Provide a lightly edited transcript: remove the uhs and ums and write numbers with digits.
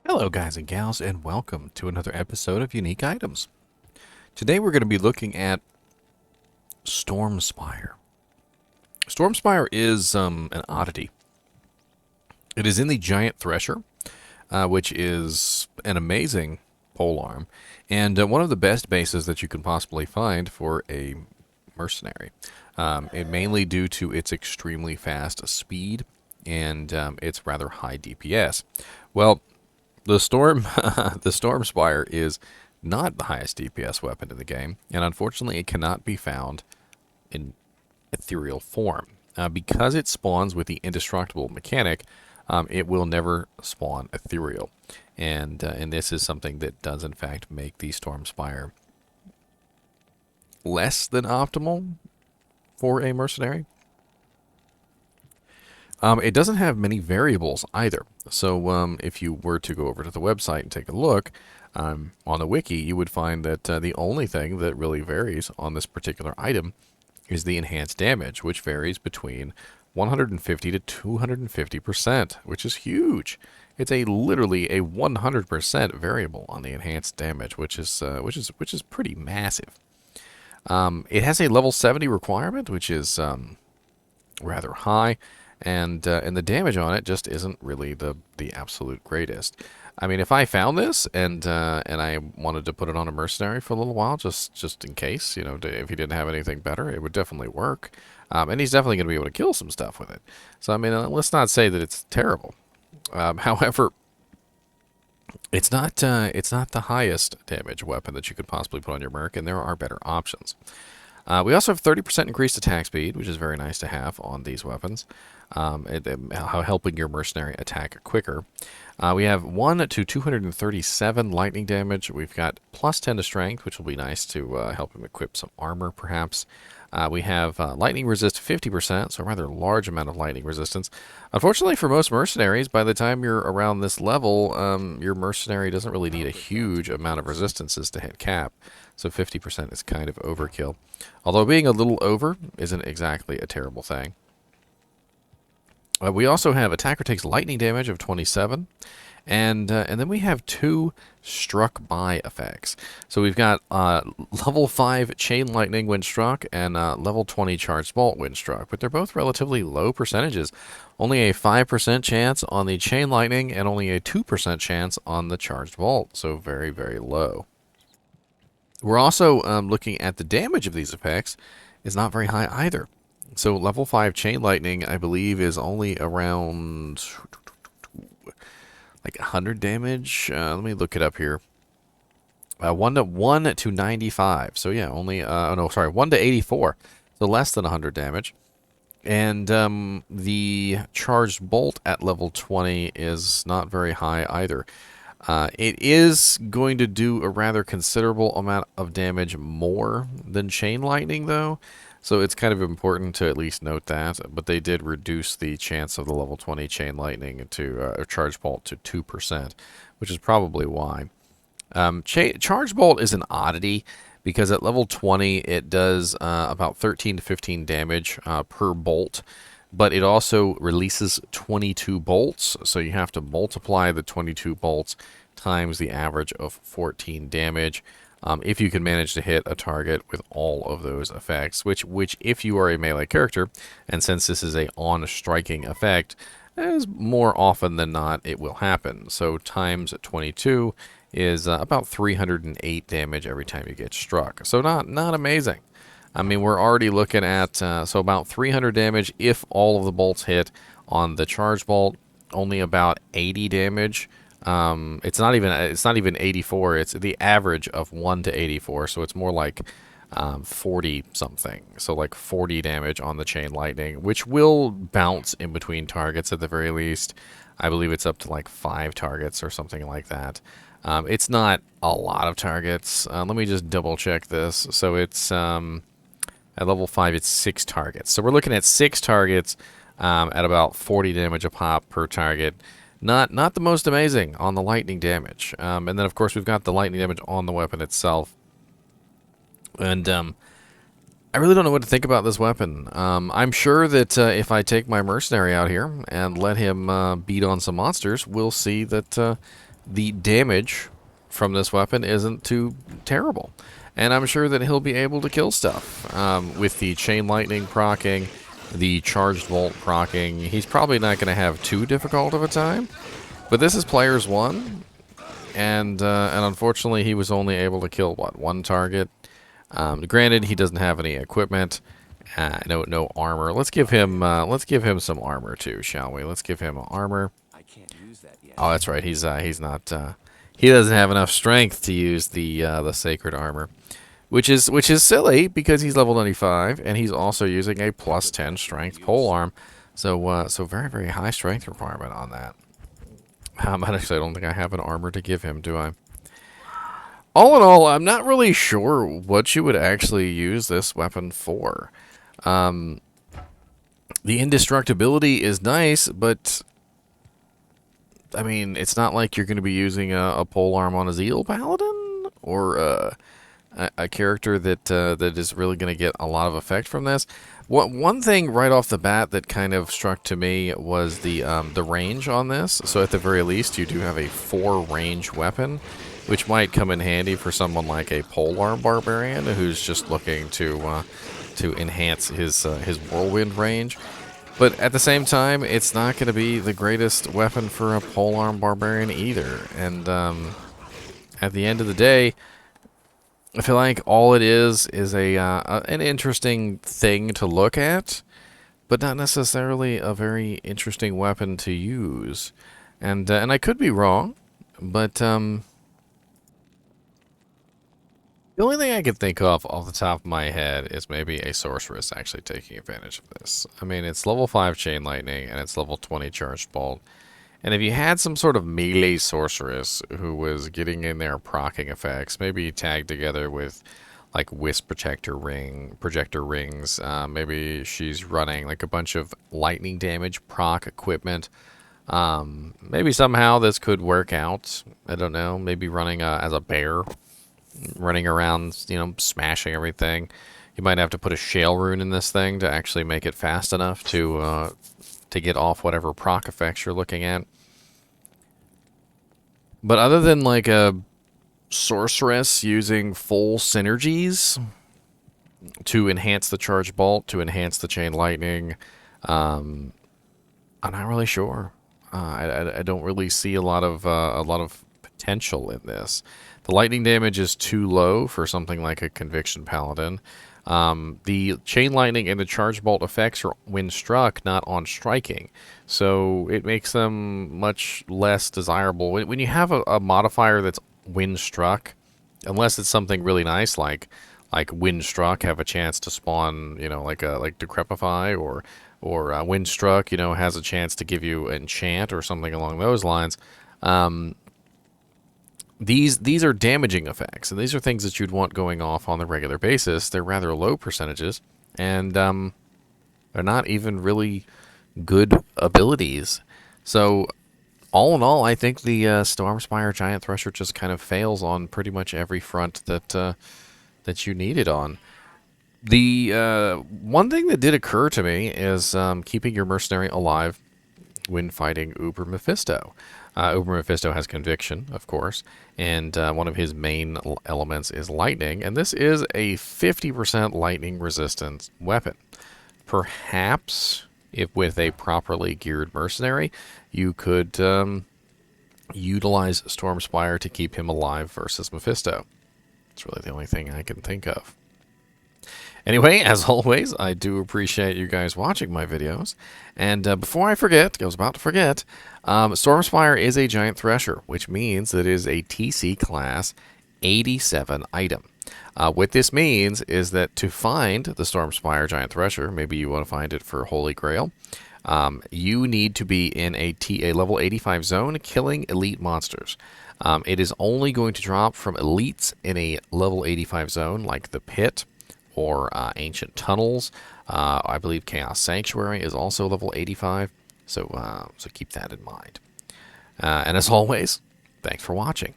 Hello guys and gals, and welcome to another episode of Unique Items. Today we're going to be looking at Stormspire. Stormspire is an oddity. It is in the Giant Thresher, which is an amazing polearm, and one of the best bases that you can possibly find for a mercenary. It mainly due to its extremely fast speed and its rather high DPS. Well, the Stormspire is not the highest DPS weapon in the game, and unfortunately it cannot be found in ethereal form. Because it spawns with the Indestructible mechanic, it will never spawn ethereal. And this is something that does in fact make the Stormspire less than optimal for a mercenary. It doesn't have many variables either. So if you were to go over to the website and take a look, on the wiki, you would find that the only thing that really varies on this particular item is the enhanced damage, which varies between 150 to 250%, which is huge. It's literally a 100% variable on the enhanced damage, which is pretty massive. It has a level 70 requirement, which is rather high. And the damage on it just isn't really the absolute greatest. I mean, if I found this and I wanted to put it on a mercenary for a little while, just in case, you know, if he didn't have anything better, it would definitely work. And he's definitely going to be able to kill some stuff with it. So I mean, let's not say that it's terrible. However, it's not the highest damage weapon that you could possibly put on your merc, and there are better options. We also have 30% increased attack speed, which is very nice to have on these weapons, helping your mercenary attack quicker. We have 1 to 237 lightning damage. We've got plus 10 to strength, which will be nice to help him equip some armor, perhaps. We have lightning resist 50%, so a rather large amount of lightning resistance. Unfortunately, for most mercenaries, by the time you're around this level, your mercenary doesn't really need a huge amount of resistances to hit cap. So 50% is kind of overkill. Although being a little over isn't exactly a terrible thing. We also have attacker takes lightning damage of 27. And then we have 2 struck by effects. So we've got level 5 chain lightning when struck and level 20 charged bolt when struck. But they're both relatively low percentages. Only a 5% chance on the chain lightning and only a 2% chance on the charged bolt. So very, very low. We're also looking at the damage of these effects is not very high either. So level 5 chain lightning, I believe, is only around like 100 damage. Let me look it up here. 1 to 95. So yeah, only 1 to 84. So less than 100 damage. And the charged bolt at level 20 is not very high either. It is going to do a rather considerable amount of damage more than chain lightning, though. So it's kind of important to at least note that. But they did reduce the chance of the level 20 chain lightning to charge bolt to 2%, which is probably why. Charge bolt is an oddity because at level 20 it does about 13 to 15 damage per bolt. But it also releases 22 bolts, so you have to multiply the 22 bolts times the average of 14 damage if you can manage to hit a target with all of those effects, which if you are a melee character, and since this is a on-striking effect, as more often than not it will happen. So times 22 is about 308 damage every time you get struck. So not amazing. I mean, we're already looking at so about 300 damage if all of the bolts hit on the charge bolt. Only about 80 damage. It's not even 84. It's the average of 1 to 84. So it's more like 40 something. So like 40 damage on the chain lightning, which will bounce in between targets at the very least. I believe it's up to like 5 targets or something like that. It's not a lot of targets. Let me just double check this. So it's at level 5, it's 6 targets. So we're looking at 6 targets at about 40 damage a pop per target. Not the most amazing on the lightning damage. And then, of course, we've got the lightning damage on the weapon itself. And I really don't know what to think about this weapon. I'm sure that if I take my mercenary out here and let him beat on some monsters, we'll see that the damage from this weapon isn't too terrible. And I'm sure that he'll be able to kill stuff. With the Chain Lightning proccing, the Charged Bolt proccing, he's probably not going to have too difficult of a time. But this is Player's 1, and unfortunately he was only able to kill, what, one target? Granted, he doesn't have any equipment, no armor. Let's give him some armor too, shall we? Let's give him armor. I can't use that yet. Oh, that's right. He's not. He doesn't have enough strength to use the sacred armor, which is silly because he's level 95 and he's also using a plus 10 strength pole arm. So very, very high strength requirement on that. Actually, I don't think I have an armor to give him, do I? All in all, I'm not really sure what you would actually use this weapon for. The indestructibility is nice, but I mean, it's not like you're going to be using a pole arm on a Zeal Paladin or a character that is really going to get a lot of effect from this. One thing right off the bat that kind of struck to me was the range on this. So at the very least, you do have a 4-range weapon, which might come in handy for someone like a polearm barbarian who's just looking to enhance his whirlwind range. But at the same time, it's not going to be the greatest weapon for a polearm barbarian either. And at the end of the day, I feel like all it is an interesting thing to look at, but not necessarily a very interesting weapon to use. And I could be wrong, but the only thing I could think of off the top of my head is maybe a sorceress actually taking advantage of this. I mean, it's level 5 Chain Lightning and it's level 20 Charged Bolt. And if you had some sort of melee sorceress who was getting in there proccing effects, maybe tagged together with like Wisp projector rings, maybe she's running like a bunch of lightning damage proc equipment. Maybe somehow this could work out. I don't know. Maybe running as a bear, running around, you know, smashing everything. You might have to put a shale rune in this thing to actually make it fast enough to get off whatever proc effects you're looking at. But other than like a sorceress using full synergies to enhance the Charge Bolt, to enhance the Chain Lightning, I'm not really sure. I don't really see a lot of potential in this. The lightning damage is too low for something like a Conviction Paladin. The Chain Lightning and the Charge Bolt effects are when struck, not on striking. So it makes them much less desirable. When you have a modifier that's when struck, unless it's something really nice like when struck, have a chance to spawn, you know, like Decrepify, or when struck, you know, has a chance to give you enchant or something along those lines. These are damaging effects, and these are things that you'd want going off on the regular basis. They're rather low percentages, and they're not even really good abilities. So, all in all, I think the Stormspire Giant Thresher just kind of fails on pretty much every front that you need it on. The one thing that did occur to me is keeping your mercenary alive when fighting Uber Mephisto. Uber Mephisto has Conviction, of course, and one of his main elements is lightning, and this is a 50% lightning resistance weapon. Perhaps, if with a properly geared mercenary, you could utilize Stormspire to keep him alive versus Mephisto. It's really the only thing I can think of. Anyway, as always, I do appreciate you guys watching my videos. And before I forget, I was about to forget, Stormspire is a Giant Thresher, which means that it is a TC class 87 item. What this means is that to find the Stormspire Giant Thresher, maybe you want to find it for Holy Grail, you need to be in a level 85 zone killing elite monsters. It is only going to drop from elites in a level 85 zone, like the Pit, or Ancient Tunnels. I believe Chaos Sanctuary is also level 85, so keep that in mind. And as always, thanks for watching.